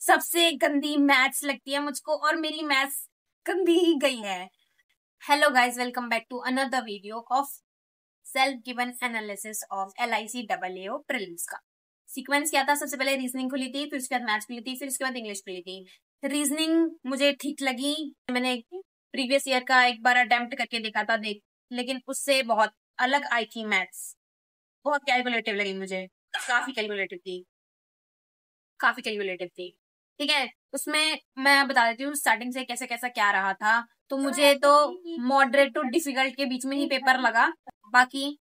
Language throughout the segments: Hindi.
सबसे गंदी मैथ्स लगती है मुझको और मेरी मैथ्स गंदी ही गई है। Hello guys, welcome back to another video of self given analysis of LIC prelims का। सीक्वेंस क्या था? सबसे पहले रीजनिंग खुली थी, फिर उसके बाद मैथ्स खुली थी, फिर उसके बाद इंग्लिश खुली थी। रीजनिंग मुझे ठीक लगी, मैंने प्रीवियस ईयर का एक बार अटेम्प्ट करके देखा था लेकिन उससे बहुत अलग आई थी मैथ्स। बहुत कैलकुलेटिव लगी मुझे, काफी कैलकुलेटिव थी। ठीक है, उसमें मैं बता देती हूँ स्टार्टिंग से कैसे कैसा क्या रहा था। तो मुझे तो मॉडरेट टू डिफिकल्ट के बीच में ही पेपर लगा। बाकी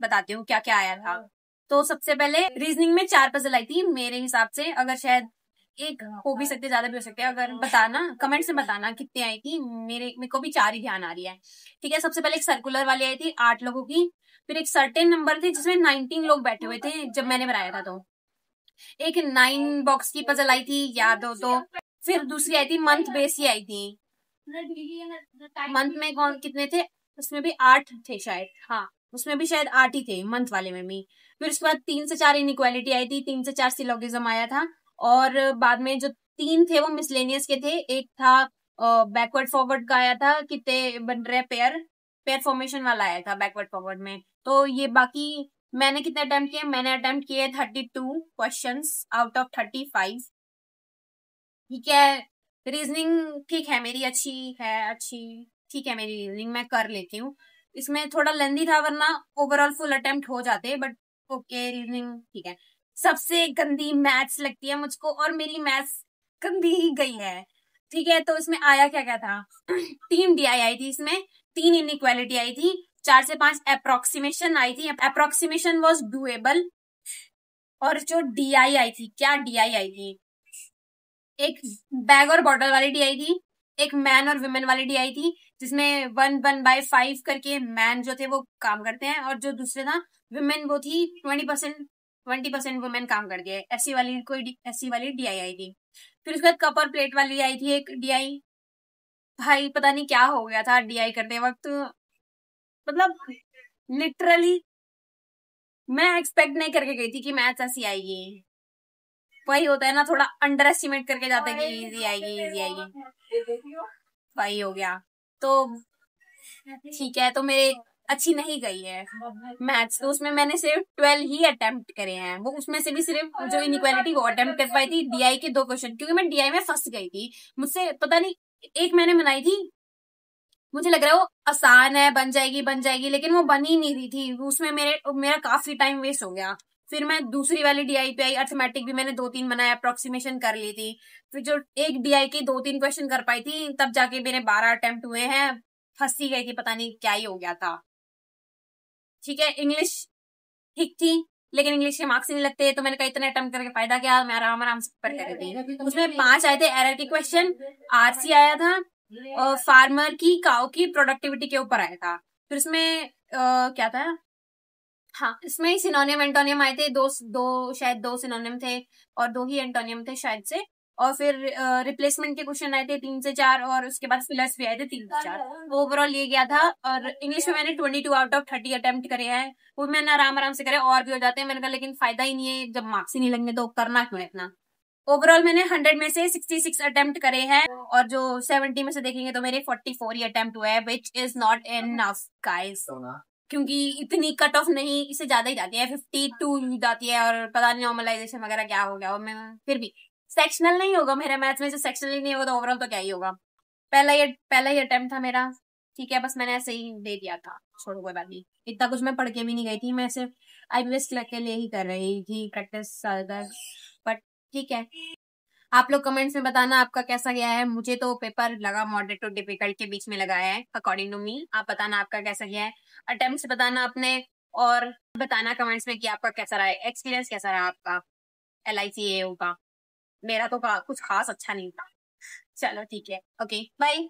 बताती हूँ क्या क्या आया था। तो सबसे पहले रीजनिंग में 4 पजल आई थी मेरे हिसाब से, अगर शायद एक हो भी सकते, ज्यादा भी हो सकते हैं। अगर बताना कमेंट्स में बताना कितनी आई थी। मेरे को भी 4 ही ध्यान आ रही है। ठीक है, सबसे पहले एक सर्कुलर वाली आई थी 8 लोगों की। फिर एक सर्टेन नंबर थी जिसमें 19 लोग बैठे हुए थे जब मैंने बनाया था। तो एक 9 बॉक्स की पजल आई थी, याद हो तो। फिर दूसरी आई थी मंथ बेस ही आई थी। मंथ में कौन कितने थे? उसमें भी 8 थे शायद। हाँ, उसमें भी शायद 8 ही थे, मंथ वाले में भी। फिर उसके बाद 3 से 4 इनइक्वालिटी आई थी, 3 से 4 सिलोगिज्म आया था। और बाद में जो 3 थे वो मिसलेनियस के थे। एक था बैकवर्ड फॉरवर्ड का आया था, कितने बन रहे पेयर पेयर फॉर्मेशन वाला आया था बैकवर्ड फॉरवर्ड में। तो ये बाकी मैंने कितने अटेम्प्ट किए? मैंने अटेम्प्ट किए 32 क्वेश्चंस आउट ऑफ 35। ठीक है, रीजनिंग ठीक है मेरी, अच्छी ठीक है मेरी रीजनिंग, मैं कर लेती हूँ। इसमें थोड़ा लेंदी था, वरना ओवरऑल फुल अटेम्प्ट हो जाते, बट ओके, रीजनिंग ठीक है। सबसे गंदी मैथ्स लगती है मुझको और मेरी मैथ्स गंदी ही गई है। ठीक है, तो इसमें आया क्या क्या था? 3 DI आई थी इसमें, 3 इनइक्वालिटी आई थी, 4 से 5 अप्रोक्सीमेशन आई थी। Approximation was doable. और जो DI आई थी, क्या DI आई थी? एक बैग और बॉटल वाली DI थी, एक मैन और वुमेन वाली DI थी, जिसमें 1/5 करके मैन जो थे वो काम करते हैं, और जो दूसरे था वुमेन, वो थी 20% वुमेन काम करती है। ऐसी वाली DI आई थी। फिर उसके बाद कप और प्लेट वाली आई थी एक DI। भाई पता नहीं क्या हो गया था DI करते वक्त, मतलब लिटरली मैं एक्सपेक्ट नहीं करके गई थी कि मैथ्स ऐसी आएगी। वही होता है ना, थोड़ा अंडर एस्टिमेट करके जाते हैं कि इजी आएगी। वही हो गया। तो ठीक है, तो मेरे अच्छी नहीं गई है मैथ्स। तो उसमें मैंने सिर्फ 12 ही अटेम्प्ट करे हैं, वो उसमें से भी सिर्फ जो इनइक्वालिटी वो अटेम्प्ट कर पाई थी। DI के 2 क्वेश्चन, क्योंकि मैं DI में फंस गई थी। मुझसे पता नहीं, एक मैंने बनाई थी, मुझे लग रहा है वो आसान है, बन जाएगी, लेकिन वो बन ही नहीं रही थी। उसमें मेरा काफी टाइम वेस्ट हो गया। फिर मैं दूसरी वाली DI पे आई, अर्थमेटिक भी मैंने 2-3 बनाया, अप्रोक्सीमेशन कर ली थी। फिर जो एक DI के 2-3 क्वेश्चन कर पाई थी, तब जाके मेरे 12 अटेम्प्ट हुए हैं। फंसी गई थी, पता नहीं क्या ही हो गया था। ठीक है, इंग्लिश ठीक थी, लेकिन इंग्लिश के मार्क्स नहीं लगते, तो मैंने कहा इतने अटेम्प्ट करके फायदा क्या, मैं आराम से पेपर कर रही थी। उसमें 5 आए थे एरर के क्वेश्चन, RC आया था, और फार्मर की काउ की प्रोडक्टिविटी के ऊपर आया था। फिर इसमें क्या था? हाँ, इसमें सिनोनियम एंटोनियम आए थे, शायद 2 सिनोनियम थे और 2 ही एंटोनियम थे शायद से। और फिर रिप्लेसमेंट के क्वेश्चन आए थे 3 से 4, और उसके बाद फिलर्स भी आए थे 3 से 4। ओवरऑल ये गया था। और इंग्लिश में मैंने 22 आउट ऑफ 30 अटेम्प्ट करे हैं, वो मैंने आराम से करे, और भी हो जाते हैं। मैंने कहा लेकिन फायदा ही नहीं है, जब मार्क्स ही नहीं लगने तो करना क्यों है इतना। ओवरऑल मैंने 100 में से 66 अटेम्प्ट करे हैं, और जो 70 में से देखेंगे तो मेरे 44 ही अटेम्प्ट हुए हैं, which is not enough guys. क्योंकि इतनी कट ऑफ नहीं, इससे ज्यादा ही जाती है, 52 जाती है, और पता नहीं नॉर्मलाइजेशन वगैरह क्या हो गया। और मैं फिर भी सेक्शनल नहीं होगा मेरे मैथ्स में, से सेक्शनल ही नहीं होगा तो ओवरऑल तो क्या ही होगा। पहला ही अटेम्प्ट था मेरा। ठीक है, बस मैंने ऐसे ही दे दिया था, छोड़ो कोई बात नहीं। इतना कुछ मैं पढ़ के भी नहीं गई थी, मैं सिर्फ IBS के लिए ही कर रही थी प्रैक्टिस ज्यादातर। बट ठीक है, आप लोग कमेंट्स में बताना आपका कैसा गया है। मुझे तो पेपर लगा मॉडरेट टू डिफिकल्ट के बीच में लगाया है, अकॉर्डिंग टू मी। आप बताना आपका कैसा गया है, अटेम्प्ट्स बताना अपने, और बताना कमेंट्स में कि आपका कैसा रहा है, एक्सपीरियंस कैसा रहा आपका LIC AO का। मेरा तो कुछ खास अच्छा नहीं था। चलो ठीक है, ओके बाय।